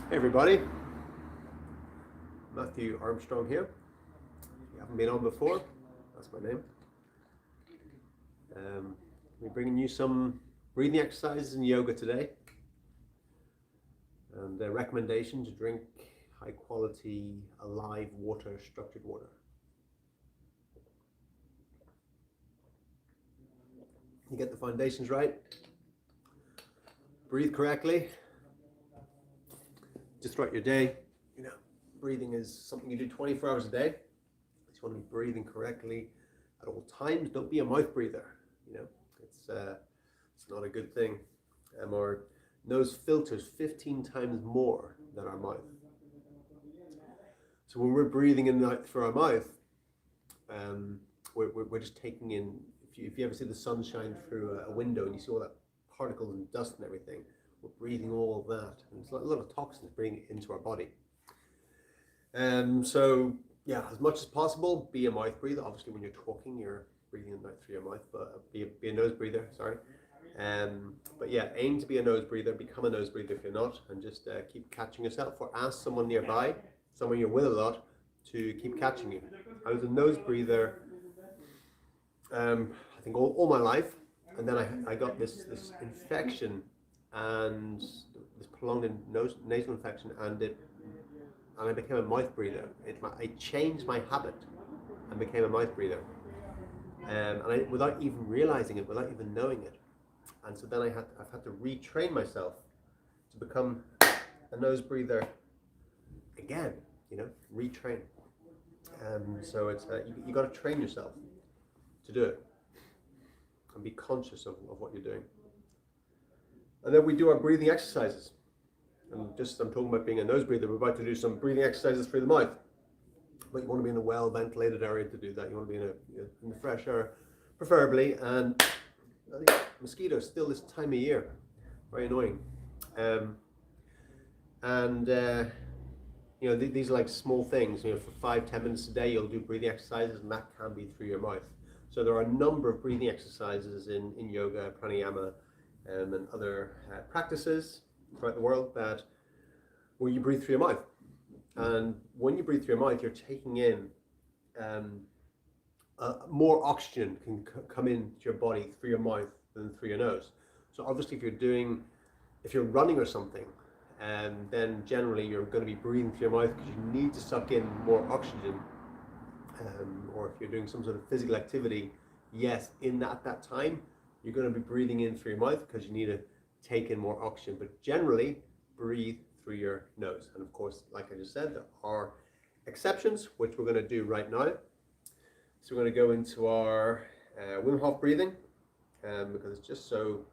Hey everybody, Matthew Armstrong here. If you haven't been on before, that's my name. We're bringing you some breathing exercises and yoga today, and a recommendation to drink high quality, alive water, structured water. You get the foundations right, breathe correctly, just throughout your day. Breathing is something you do 24 hours a day. So you want to be breathing correctly at all times. Don't be a mouth breather. It's not a good thing. Our nose filters 15 times more than our mouth. So when we're breathing in and out through our mouth, we're just taking in. If you ever see the sunshine through a window and you see all that particles and dust and everything, we're breathing all of that, and it's like a lot of toxins bringing it into our body. So yeah, as much as possible, be a mouth breather. Obviously, when you're talking, you're breathing in and out through your mouth, but be a nose breather. Sorry. But yeah, aim to be a nose breather. Become a nose breather if you're not, and just keep catching yourself. Or ask someone nearby, someone you're with a lot, to keep catching you. I was a nose breather, I think all my life, and then I got this infection and this prolonged nasal infection, and I became a mouth breather. I changed my habit and became a mouth breather, without even realizing it, without even knowing it. And so then I've had to retrain myself to become a nose breather again. Retrain. So it's you got to train yourself to do it and be conscious of what you're doing. And then we do our breathing exercises. I'm talking about being a nose breather. We're about to do some breathing exercises through the mouth. But you want to be in a well-ventilated area to do that. You want to be in the fresh air, preferably. And I think mosquitoes still this time of year, very annoying. These are like small things. For 5-10 minutes a day, you'll do breathing exercises, and that can be through your mouth. So there are a number of breathing exercises in yoga, pranayama, and other practices throughout the world where you breathe through your mouth. And when you breathe through your mouth, you're taking in more oxygen can come into your body through your mouth than through your nose. So obviously if you're running or something, then generally you're going to be breathing through your mouth because you need to suck in more oxygen. Or if you're doing some sort of physical activity, yes, at that time, you're going to be breathing in through your mouth because you need to take in more oxygen. But generally, breathe through your nose. And of course, like I just said, there are exceptions, which we're going to do right now. So we're going to go into our Wim Hof breathing, because it's just so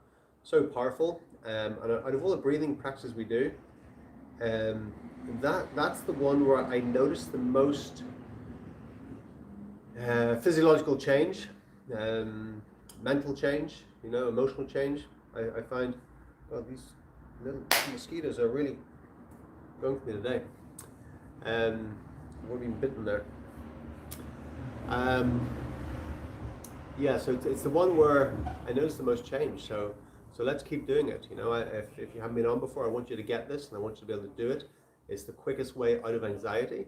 powerful. And out of all the breathing practices we do, that's the one where I notice the most physiological change, mental change, emotional change. I find, these little mosquitoes are really going for me today. I've already been bitten there. So it's the one where I notice the most change. So let's keep doing it. If you haven't been on before, I want you to get this, and I want you to be able to do it. It's the quickest way out of anxiety.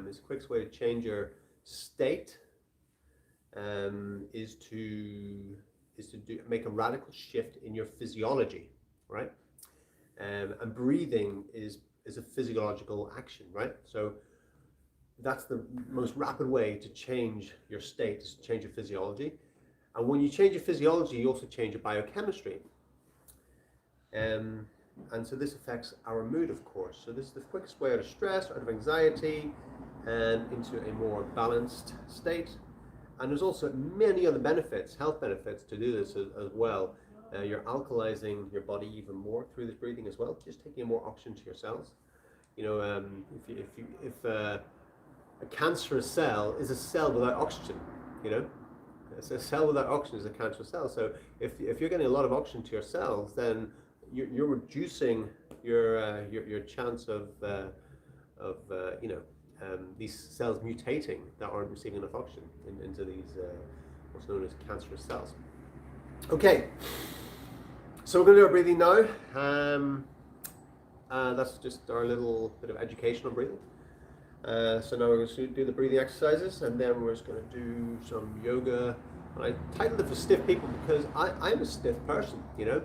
It's the quickest way to change your state. Is to make a radical shift in your physiology, right? And breathing is a physiological action, right? So that's the most rapid way to change your state, is to change your physiology. And when you change your physiology, you also change your biochemistry. And so this affects our mood, of course. So this is the quickest way out of stress, out of anxiety, and into a more balanced state. And there's also many other benefits, health benefits, to do this as well. You're alkalizing your body even more through this breathing as well, just taking in more oxygen to your cells. If a cancerous cell is a cell without oxygen, it's a cell without oxygen is a cancerous cell. So if you're getting a lot of oxygen to your cells, then you're reducing your chance of these cells mutating that aren't receiving enough oxygen into these what's known as cancerous cells. Okay, so we're going to do our breathing now. That's just our little bit of education on breathing. So now we're going to do the breathing exercises, and then we're just going to do some yoga. And I titled it for stiff people because I'm a stiff person, you know,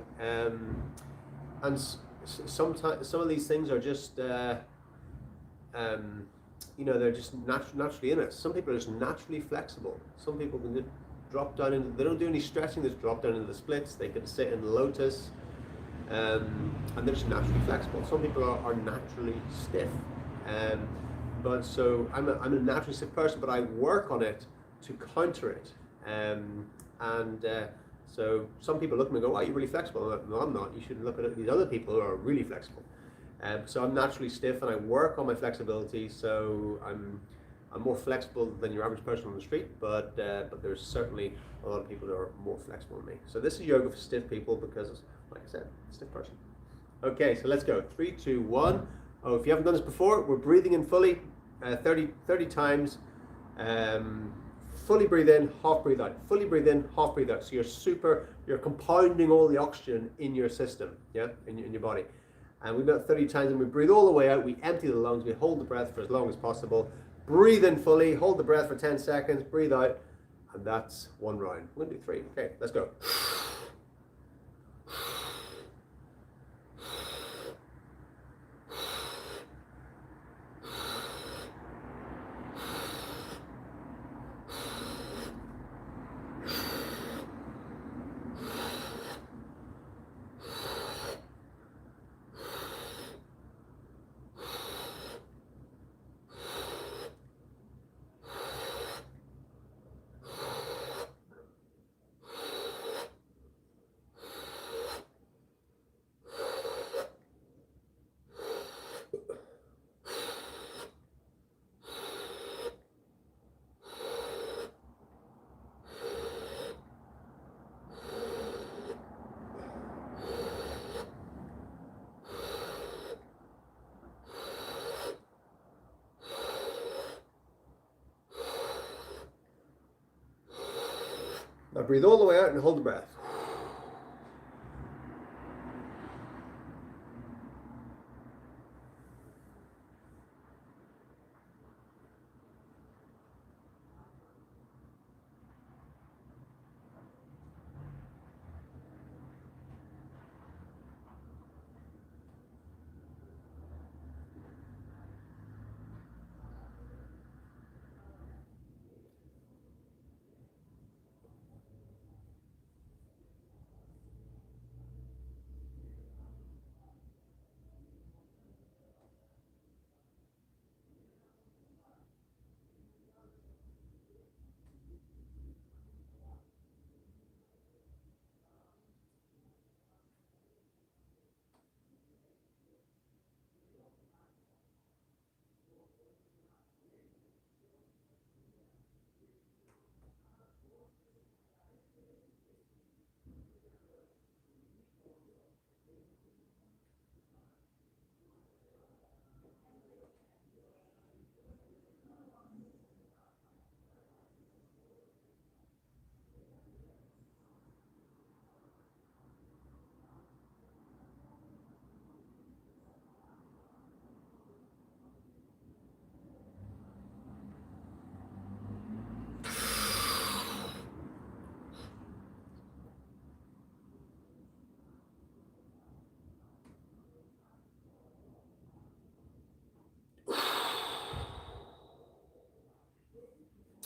and sometimes some of these things are just, you know, they're just naturally in us. Some people are just naturally flexible. Some people can just drop down into, they don't do any stretching, they just drop down into the splits. They can sit in lotus, and they're just naturally flexible. Some people are naturally stiff. But so I'm a naturally stiff person, but I work on it to counter it. So some people look at me and go, "Wow, you're really flexible." I'm like, no, I'm not. You should look at these other people who are really flexible. So I'm naturally stiff, and I work on my flexibility. So I'm more flexible than your average person on the street, but there's certainly a lot of people who are more flexible than me. So this is yoga for stiff people because, like I said, stiff person. Okay, so let's go. 3, 2, 1. Oh, if you haven't done this before, we're breathing in fully, 30 times. Fully breathe in, half breathe out. Fully breathe in, half breathe out. So you're compounding all the oxygen in your system, yeah, in your body. And we've got 30 times, and we breathe all the way out. We empty the lungs. We hold the breath for as long as possible. Breathe in fully. Hold the breath for 10 seconds. Breathe out, and that's one round. We're gonna do 3. Okay, let's go. Now breathe all the way out and hold the breath.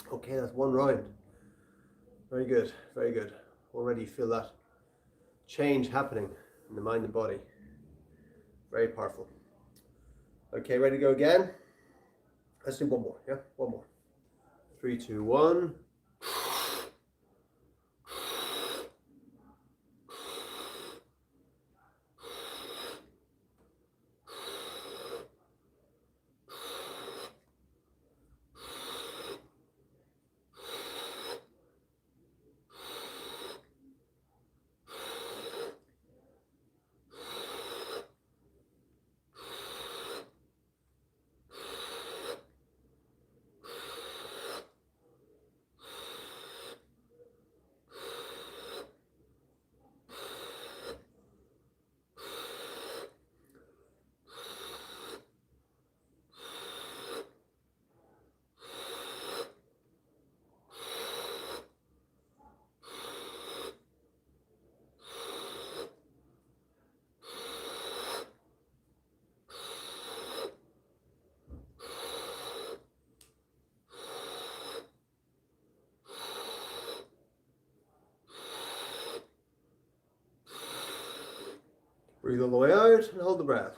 Okay, that's one round. Very good, very good. Already feel that change happening in the mind and body. Very powerful. Okay, ready to go again? Let's do one more, yeah? One more. 3, 2, 1. Breathe all the way out and hold the breath.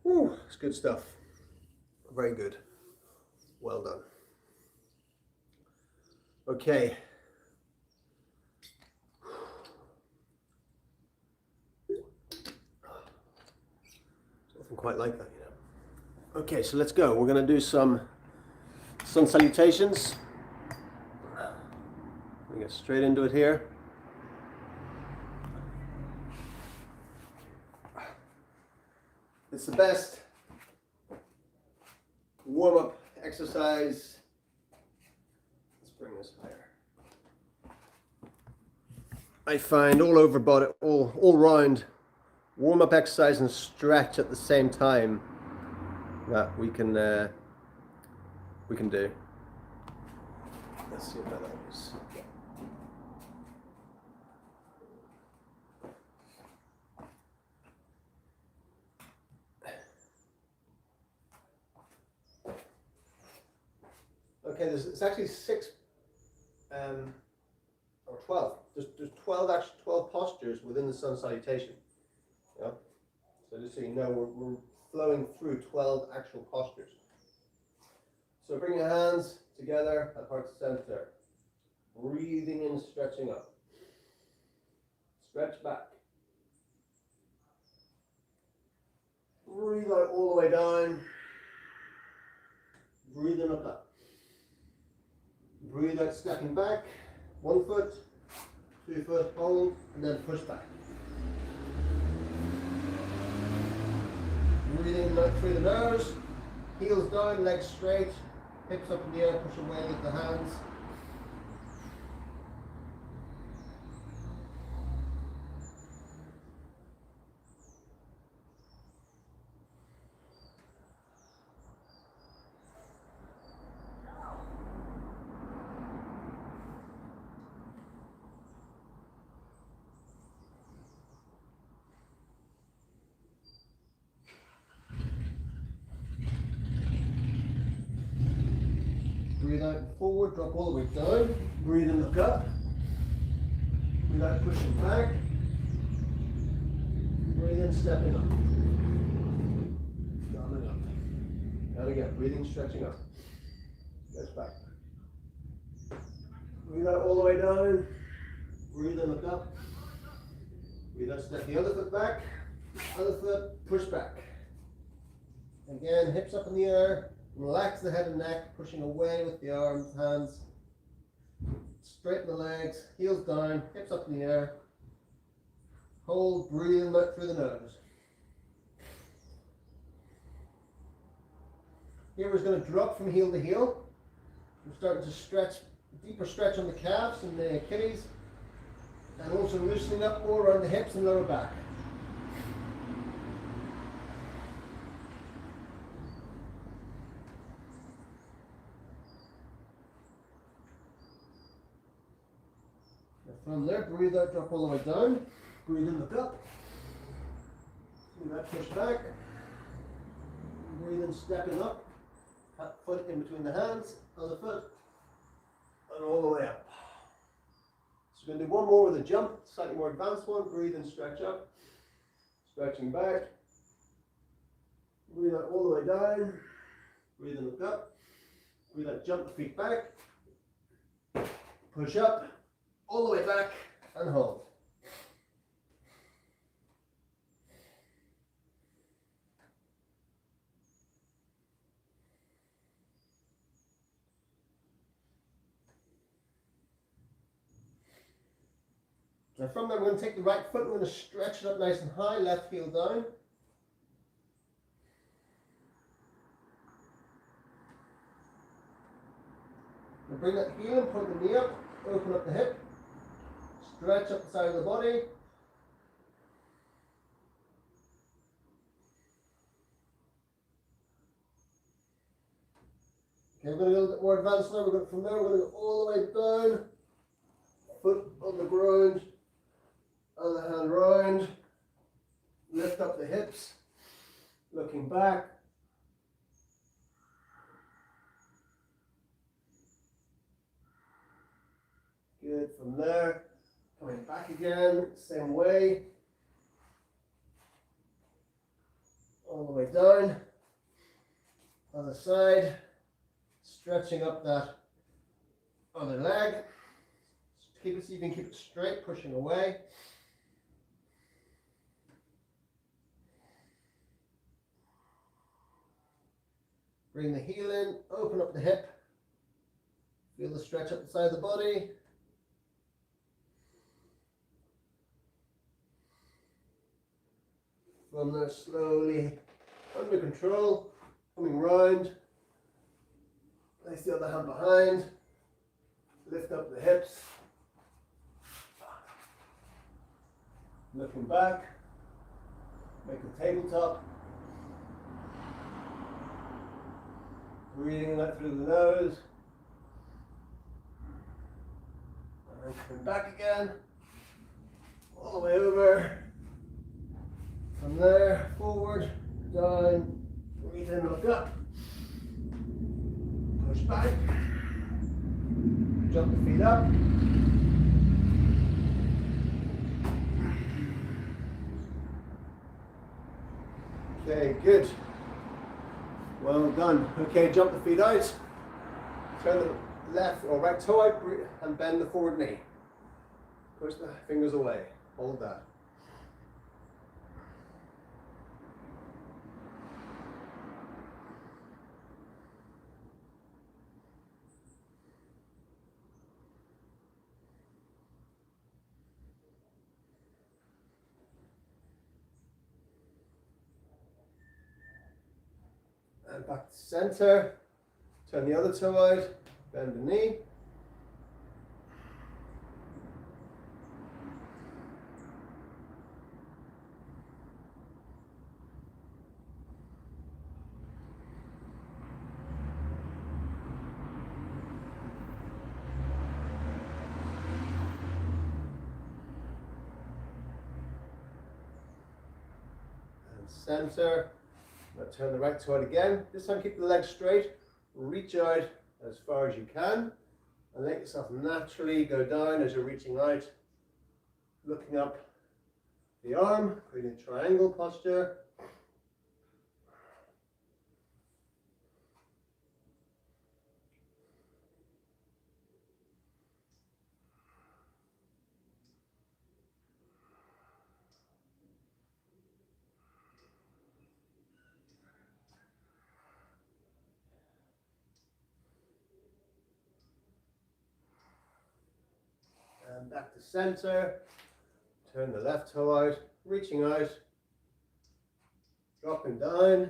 Whew, it's good stuff. Very good. Well done. Okay. It's often quite like that, you know. Okay, so let's go. We're going to do some sun salutations. We get straight into it here. It's the best warm-up exercise. Let's bring this higher. I find all over body, all round warm-up exercise and stretch at the same time that we can do. Let's see how that is. Okay, it's actually 6 or 12. There's 12 postures within the sun salutation. Yeah. So just so you know, we're flowing through 12 actual postures. So bring your hands together at heart center. Breathing in, stretching up. Stretch back. Breathe out all the way down. Breathe in up. Breathe out, stepping back, 1 foot, 2 foot, hold, and then push back. Breathing out through the nose, heels down, legs straight, hips up in the air, push away with the hands. Breathe out and forward, drop all the way down. Breathe in, look up. Breathe out, pushing back. Breathe in, stepping up. Down and up. And again, breathing, stretching up. Let's back. Breathe out all the way down. Breathe in, look up. Breathe out, step the other foot back. Other foot, push back. Again, hips up in the air. Relax the head and neck, pushing away with the arms, hands. Straighten the legs, heels down, hips up in the air. Hold, breathing out through the nose. Here we're going to drop from heel to heel. We're starting to stretch, deeper stretch on the calves and the Achilles. And also loosening up more around the hips and lower back. From there, breathe out, drop all the way down. Breathe in, look up. Do that, push back. Breathe in, stepping up. Foot in between the hands, other foot, and all the way up. So we're going to do one more with a jump, slightly more advanced one. Breathe in, stretch up. Stretching back. Breathe out all the way down. Breathe in, look up. Breathe out, jump the feet back. Push up, all the way back, and hold. Now from there, we're going to take the right foot, we're going to stretch it up nice and high, left heel down. Now bring that heel and point the knee up, open up the hip, stretch up the side of the body. Okay, we're going to go a little bit more advanced now. We're going from there, we're going to go all the way down, foot on the ground, other hand round, lift up the hips, looking back. Good, from there, coming back again, same way, all the way down, other side, stretching up that other leg, keep it so you can keep it straight, pushing away. Bring the heel in, open up the hip, feel the stretch up the side of the body. From there, slowly, under control, coming round, place the other hand behind, lift up the hips, looking back, make a tabletop, breathing out through the nose, and then coming back again, all the way over. From there, forward, down, breathe in, look up, push back, jump the feet up. Okay, good. Well done. Okay, jump the feet out, turn the left or right toe out and bend the forward knee. Push the fingers away, hold that. And back to center, turn the other toe out, bend the knee. And center. Now turn the right toe out again. This time keep the legs straight. Reach out as far as you can and let yourself naturally go down as you're reaching out, looking up the arm, creating a triangle posture. And back to center, turn the left toe out, reaching out, dropping down,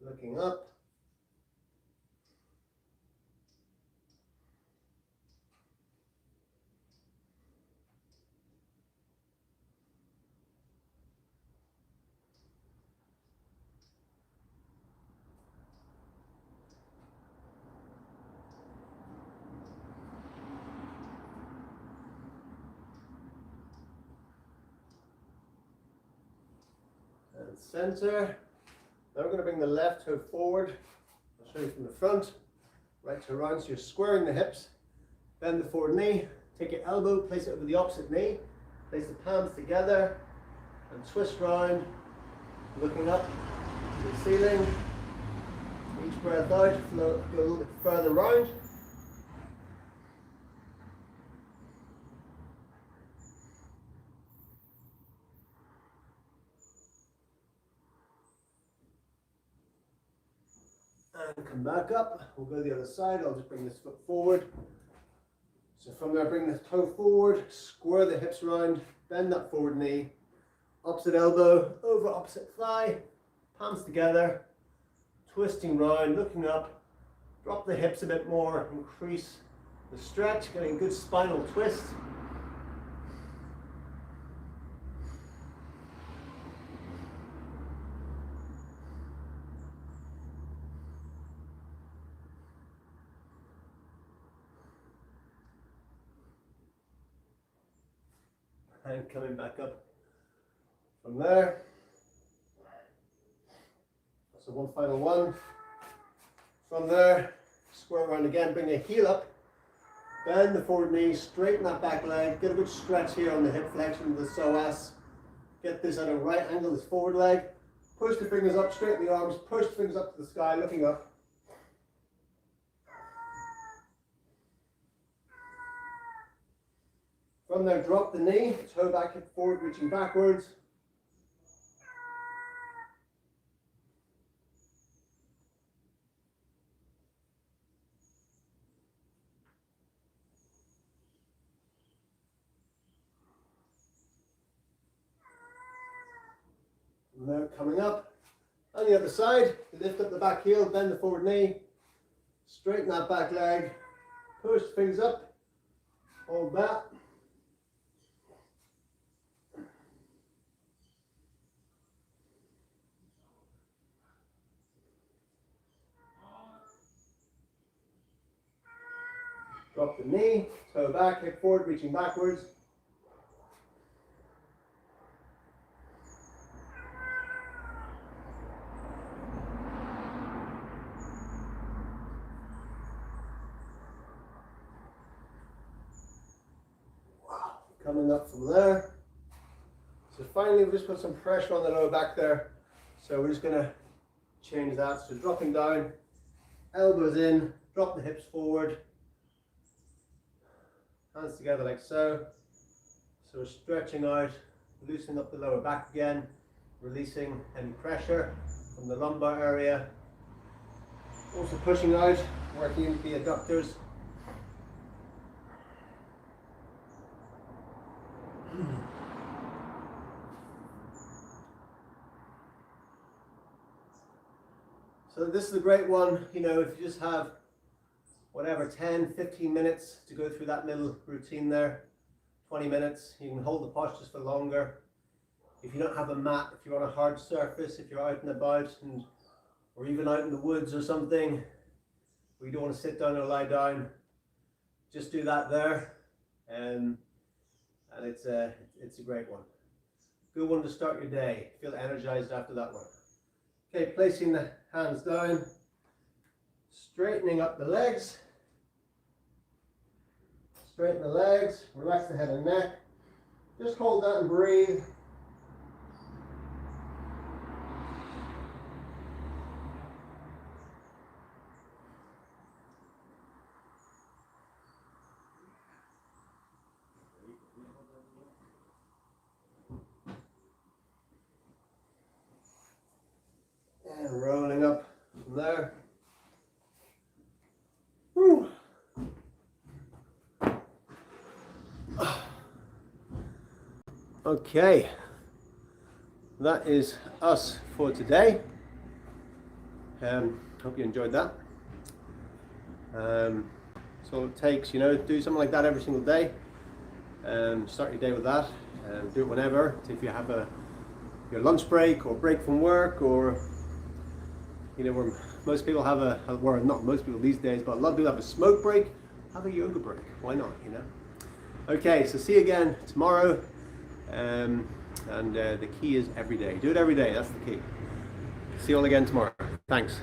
looking up. and center. Now we're going to bring the left toe forward. I'll show you from the front. Right toe round, so you're squaring the hips. Bend the forward knee. Take your elbow, place it over the opposite knee. Place the palms together and twist round, looking up to the ceiling. Each breath out, go a little bit further round. And come back up. We'll go the other side. I'll just bring this foot forward. So from there, bring the toe forward, square the hips round, bend that forward knee, opposite elbow over opposite thigh, palms together, twisting round, looking up, drop the hips a bit more, increase the stretch, getting a good spinal twist. And coming back up from there. So one final one. From there, square around again, bring the heel up, bend the forward knee, straighten that back leg, get a good stretch here on the hip flexion of the psoas. Get this at a right angle, this forward leg. Push the fingers up, straighten the arms, push the fingers up to the sky, looking up. From there, drop the knee, toe back, hip forward, reaching backwards. From there, coming up. On the other side, lift up the back heel, bend the forward knee, straighten that back leg, push the fingers up, hold that. Drop the knee, toe back, hip forward, reaching backwards. Wow, coming up from there. So finally, we've just put some pressure on the lower back there. So we're just going to change that. So dropping down, elbows in, drop the hips forward. Hands together like so. So we're stretching out, loosening up the lower back again, releasing any pressure from the lumbar area. Also pushing out, working into the adductors. So this is a great one, you know, if you just have whatever, 10, 15 minutes to go through that little routine there, 20 minutes, you can hold the postures for longer. If you don't have a mat, if you're on a hard surface, if you're out and about, or even out in the woods or something, where you don't want to sit down or lie down, just do that there, and it's a great one. Good one to start your day. Feel energized after that one. Okay, placing the hands down, straightening up the legs. Straighten the legs, relax the head and neck. Just hold that and breathe. And rolling up from there. Whew. Okay, that is us for today. Hope you enjoyed that. So it takes, you know, do something like that every single day. Start your day with that. Do it whenever. If you have your lunch break or break from work, or you know, where most people have well, not most people these days, but a lot of people have a smoke break. Have a yoga break. Why not? You know. Okay, so see you again tomorrow. And the key is every day. Do it every day. That's the key. See you all again tomorrow. Thanks.